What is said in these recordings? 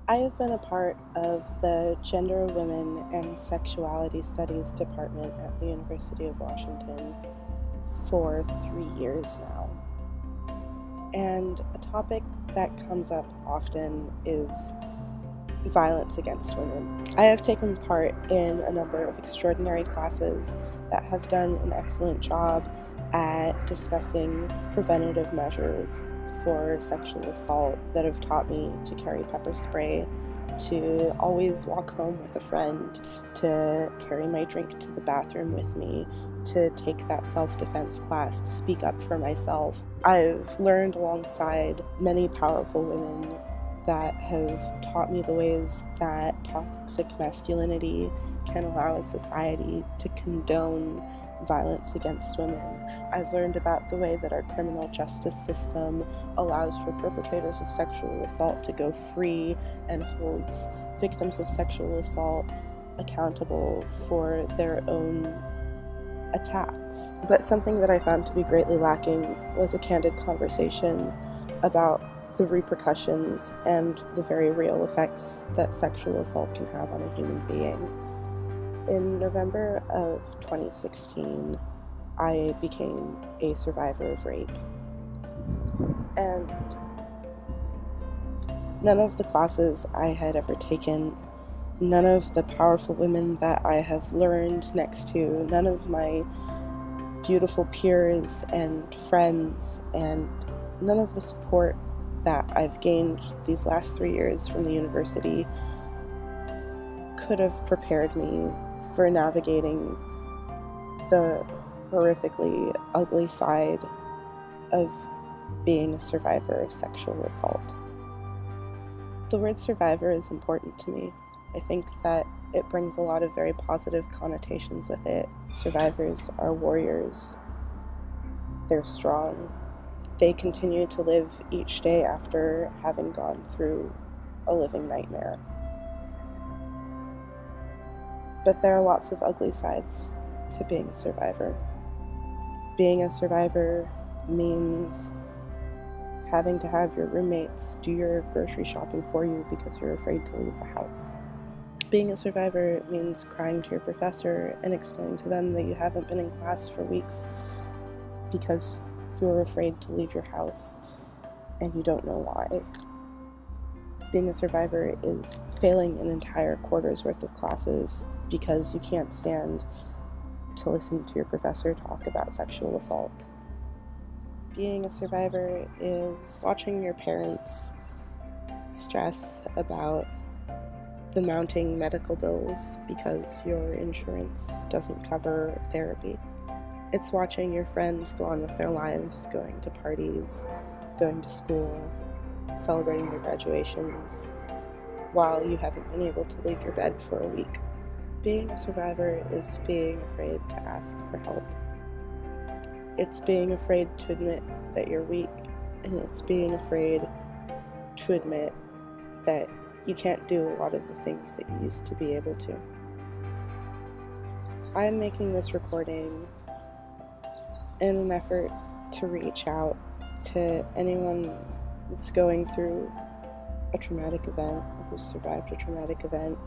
I have been a part of the Gender, Women, and Sexuality Studies department at the University of Washington for 3 years now. And a topic that comes up often is violence against women. I have taken part in a number of extraordinary classes that have done an excellent job at discussing preventative measures for sexual assault that have taught me to carry pepper spray, to always walk home with a friend, to carry my drink to the bathroom with me, to take that self-defense class, to speak up for myself. I've learned alongside many powerful women that have taught me the ways that toxic masculinity can allow a society to condone violence against women. I've learned about the way that our criminal justice system allows for perpetrators of sexual assault to go free and holds victims of sexual assault accountable for their own attacks. But something that I found to be greatly lacking was a candid conversation about the repercussions and the very real effects that sexual assault can have on a human being. In November of 2016, I became a survivor of rape. And none of the classes I had ever taken, none of the powerful women that I have learned next to, none of my beautiful peers and friends, and none of the support that I've gained these last 3 years from the university could have prepared me for navigating the horrifically ugly side of being a survivor of sexual assault. The word survivor is important to me. I think that it brings a lot of very positive connotations with it. Survivors are warriors. They're strong. They continue to live each day after having gone through a living nightmare. But there are lots of ugly sides to being a survivor. Being a survivor means having to have your roommates do your grocery shopping for you because you're afraid to leave the house. Being a survivor means crying to your professor and explaining to them that you haven't been in class for weeks because you're afraid to leave your house and you don't know why. Being a survivor is failing an entire quarter's worth of classes because you can't stand to listen to your professor talk about sexual assault. Being a survivor is watching your parents stress about the mounting medical bills because your insurance doesn't cover therapy. It's watching your friends go on with their lives, going to parties, going to school, celebrating their graduations, while you haven't been able to leave your bed for a week. Being a survivor is being afraid to ask for help. It's being afraid to admit that you're weak, and it's being afraid to admit that you can't do a lot of the things that you used to be able to. I'm making this recording in an effort to reach out to anyone that's going through a traumatic event or who's survived a traumatic event,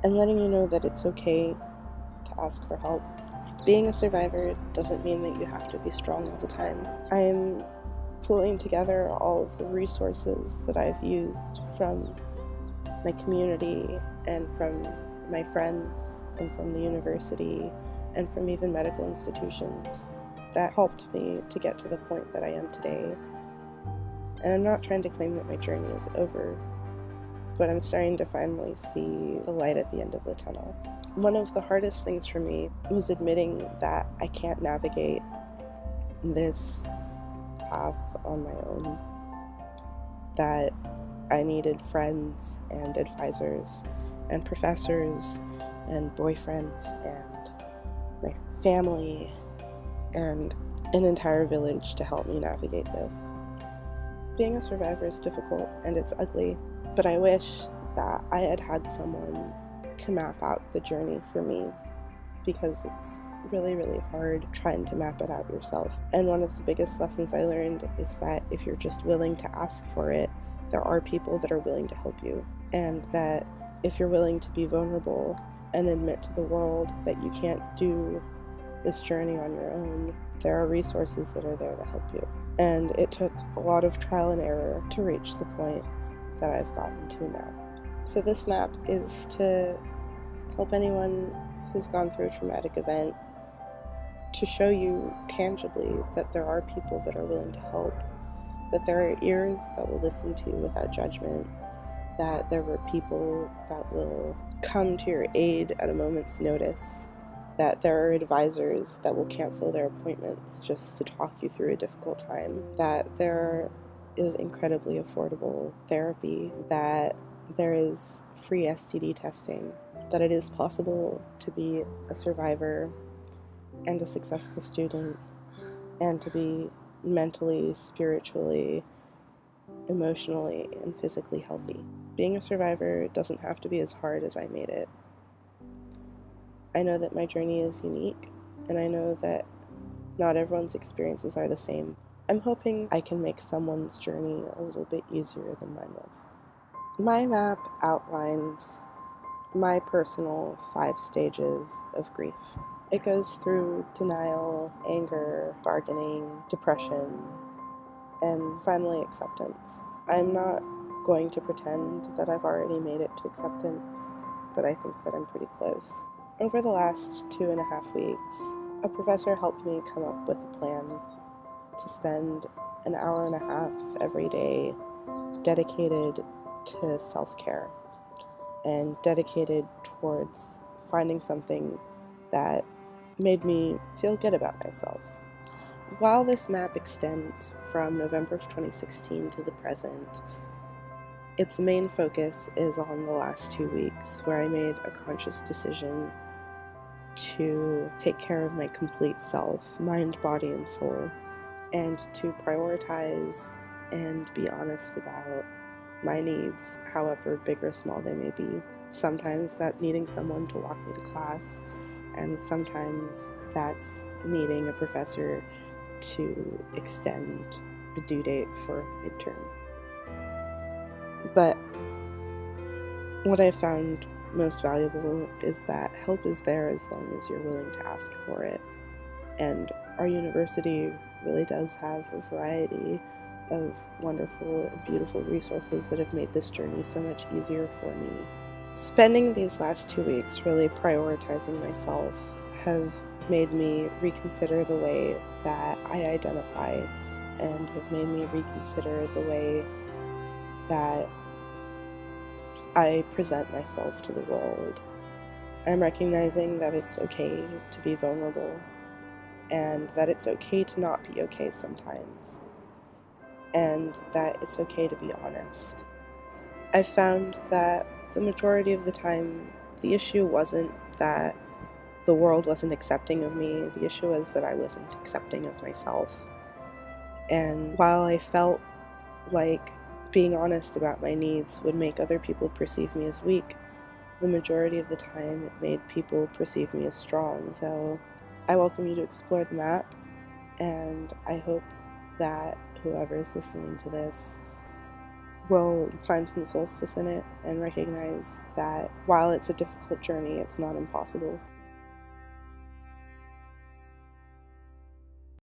and letting you know that it's okay to ask for help. Being a survivor doesn't mean that you have to be strong all the time. I'm pulling together all of the resources that I've used from my community and from my friends and from the university and from even medical institutions that helped me to get to the point that I am today. And I'm not trying to claim that my journey is over, but I'm starting to finally see the light at the end of the tunnel. One of the hardest things for me was admitting that I can't navigate this path on my own, that I needed friends and advisors and professors and boyfriends and my family and an entire village to help me navigate this. Being a survivor is difficult and it's ugly, but I wish that I had had someone to map out the journey for me, because it's really, really hard trying to map it out yourself. And one of the biggest lessons I learned is that if you're just willing to ask for it, there are people that are willing to help you, and that if you're willing to be vulnerable and admit to the world that you can't do this journey on your own, there are resources that are there to help you. And it took a lot of trial and error to reach the point that I've gotten to now. So this map is to help anyone who's gone through a traumatic event, to show you tangibly that there are people that are willing to help, that there are ears that will listen to you without judgment, that there were people that will come to your aid at a moment's notice, that there are advisors that will cancel their appointments just to talk you through a difficult time, that there is incredibly affordable therapy, that there is free STD testing, that it is possible to be a survivor and a successful student, and to be mentally, spiritually, emotionally, and physically healthy. Being a survivor doesn't have to be as hard as I made it. I know that my journey is unique, and I know that not everyone's experiences are the same. I'm hoping I can make someone's journey a little bit easier than mine was. My map outlines my personal 5 stages of grief. It goes through denial, anger, bargaining, depression, and finally acceptance. I'm not going to pretend that I've already made it to acceptance, but I think that I'm pretty close. Over the last 2.5 weeks, a professor helped me come up with a plan to spend an hour and a half every day dedicated to self-care and dedicated towards finding something that made me feel good about myself. While this map extends from November 2016 to the present, its main focus is on the last 2 weeks, where I made a conscious decision to take care of my complete self, mind, body, and soul, and to prioritize and be honest about my needs, however big or small they may be. Sometimes that's needing someone to walk me to class, and sometimes that's needing a professor to extend the due date for midterm. But what I found most valuable is that help is there as long as you're willing to ask for it. And our university really does have a variety of wonderful and beautiful resources that have made this journey so much easier for me. Spending these last 2 weeks really prioritizing myself have made me reconsider the way that I identify, and have made me reconsider the way that I present myself to the world. I'm recognizing that it's okay to be vulnerable, and that it's okay to not be okay sometimes, and that it's okay to be honest. I found that the majority of the time, the issue wasn't that the world wasn't accepting of me, the issue was that I wasn't accepting of myself. And while I felt like being honest about my needs would make other people perceive me as weak, the majority of the time it made people perceive me as strong. So I welcome you to explore the map, and I hope that whoever is listening to this will find some solstice in it and recognize that while it's a difficult journey, it's not impossible.